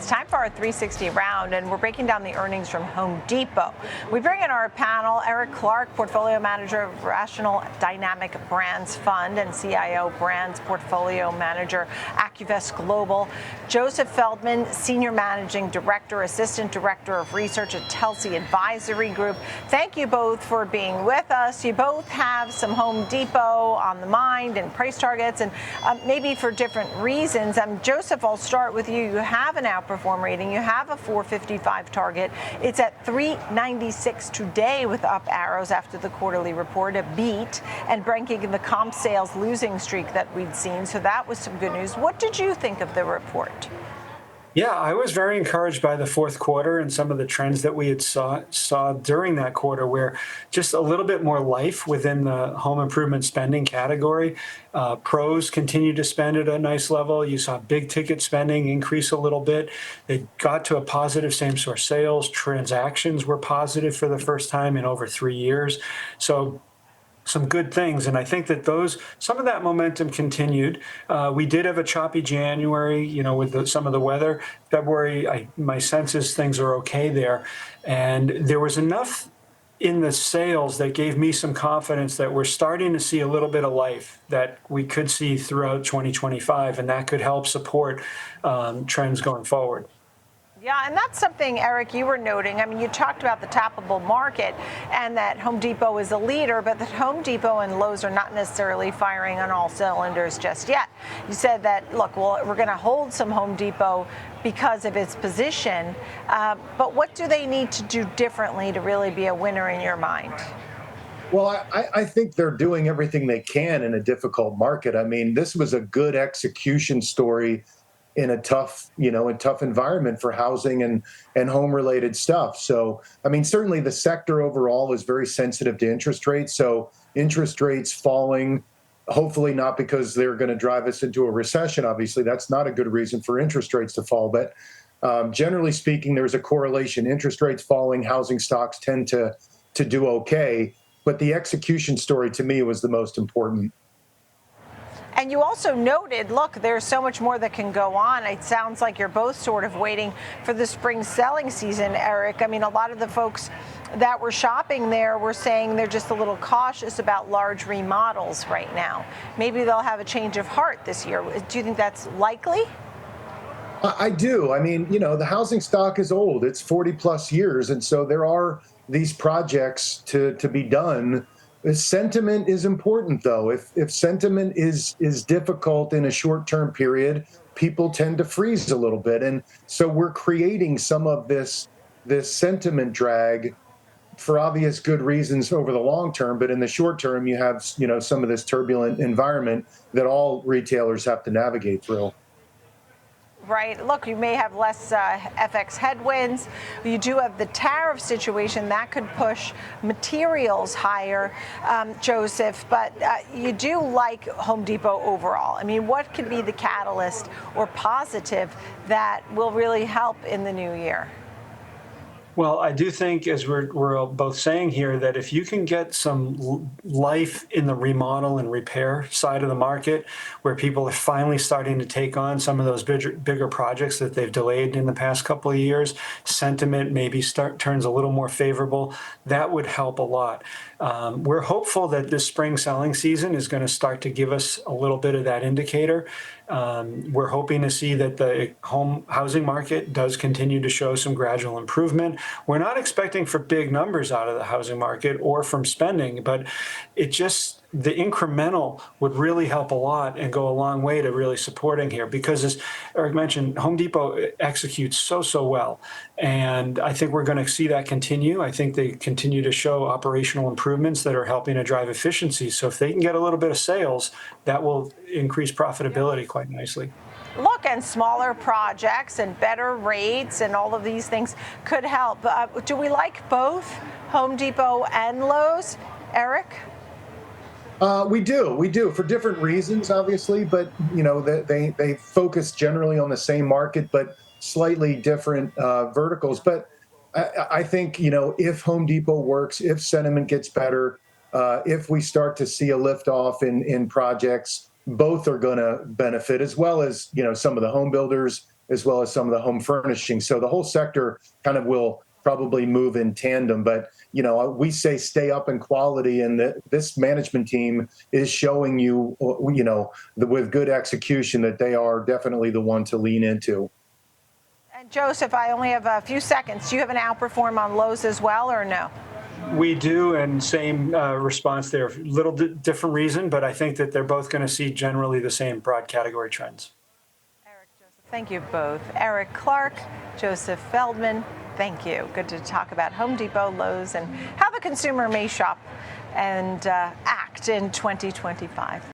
It's time for our 360 round, and we're breaking down the earnings from Home Depot. We bring in our panel Eric Clark, Portfolio Manager of Rational Dynamic Brands Fund and CIO Brands Portfolio Manager, AccuVest Global, Joseph Feldman, Senior Managing Director, Assistant Director of Research at Telsey Advisory Group. Thank you both for being with us. You both have some Home Depot on the mind and price targets, and maybe for different reasons. Joseph, I'll start with you. You have an outperform rating. You have a 455 target. It's at 396 today with up arrows after the quarterly report, a beat, and breaking the comp sales losing streak that we'd seen. So that was some good news. What did you think of the report? Yeah, I was very encouraged by the fourth quarter and some of the trends that we had saw during that quarter, where just a little bit more life within the home improvement spending category. Pros continue to spend at a nice level. You saw big ticket spending increase a little bit. They got to a positive same-store sales. Transactions were positive for the first time in over 3 years. So some good things, and I think that some of that momentum continued. We did have a choppy January, with some of the weather. February, my sense is things are okay there, and there was enough in the sales that gave me some confidence that we're starting to see a little bit of life that we could see throughout 2025, and that could help support trends going forward. Yeah, and that's something, Eric, you were noting. I mean, you talked about the tappable market and that Home Depot is a leader, but that Home Depot and Lowe's are not necessarily firing on all cylinders just yet. You said that, look, well, we're going to hold some Home Depot because of its position, but what do they need to do differently to really be a winner in your mind? Well, I think they're doing everything they can in a difficult market. I mean, this was a good execution story in a tough environment for housing and home related stuff. So, I mean, certainly the sector overall is very sensitive to interest rates. So interest rates falling, hopefully not because they're going to drive us into a recession. Obviously, that's not a good reason for interest rates to fall. But generally speaking, there's a correlation. Interest rates falling, housing stocks tend to do okay. But the execution story to me was the most important. And you also noted, look, there's so much more that can go on. It sounds like you're both sort of waiting for the spring selling season, Eric. I mean, a lot of the folks that were shopping there were saying they're just a little cautious about large remodels right now. Maybe they'll have a change of heart this year. Do you think that's likely? I do. I mean, the housing stock is old. It's 40 plus years. And so there are these projects to be done. Sentiment is important, though. If sentiment is difficult in a short-term period, people tend to freeze a little bit, and so we're creating some of this sentiment drag for obvious good reasons over the long term. But in the short term, you have some of this turbulent environment that all retailers have to navigate through. Right. Look, you may have less FX headwinds. You do have the tariff situation that could push materials higher, Joseph, but you do like Home Depot overall. I mean, what could be the catalyst or positive that will really help in the new year? Well, I do think, as we're both saying here, that if you can get some life in the remodel and repair side of the market, where people are finally starting to take on some of those bigger projects that they've delayed in the past couple of years, sentiment maybe turns a little more favorable. That would help a lot. We're hopeful that this spring selling season is going to start to give us a little bit of that indicator. We're hoping to see that the home housing market does continue to show some gradual improvement. We're not expecting for big numbers out of the housing market or from spending, but the incremental would really help a lot and go a long way to really supporting here, because as Eric mentioned, Home Depot executes so well. And I think we're going to see that continue. I think they continue to show operational improvements that are helping to drive efficiency. So if they can get a little bit of sales, that will increase profitability quite nicely. Look, and smaller projects and better rates and all of these things could help. Do we like both Home Depot and Lowe's, Eric? We do for different reasons, obviously, but they focus generally on the same market, but slightly different verticals. But I think if Home Depot works, if sentiment gets better, if we start to see a lift off in projects, both are going to benefit, as well as some of the home builders as well as some of the home furnishing. So the whole sector kind of will probably move in tandem. But, we say stay up in quality, and this management team is showing you, with good execution, that they are definitely the one to lean into. And Joseph, I only have a few seconds. Do you have an outperform on Lowe's as well, or no? We do, and same response there. Little different reason, but I think that they're both going to see generally the same broad category trends. Eric, Joseph, thank you both. Eric Clark, Joseph Feldman, thank you. Good to talk about Home Depot, Lowe's, and how the consumer may shop and act in 2025.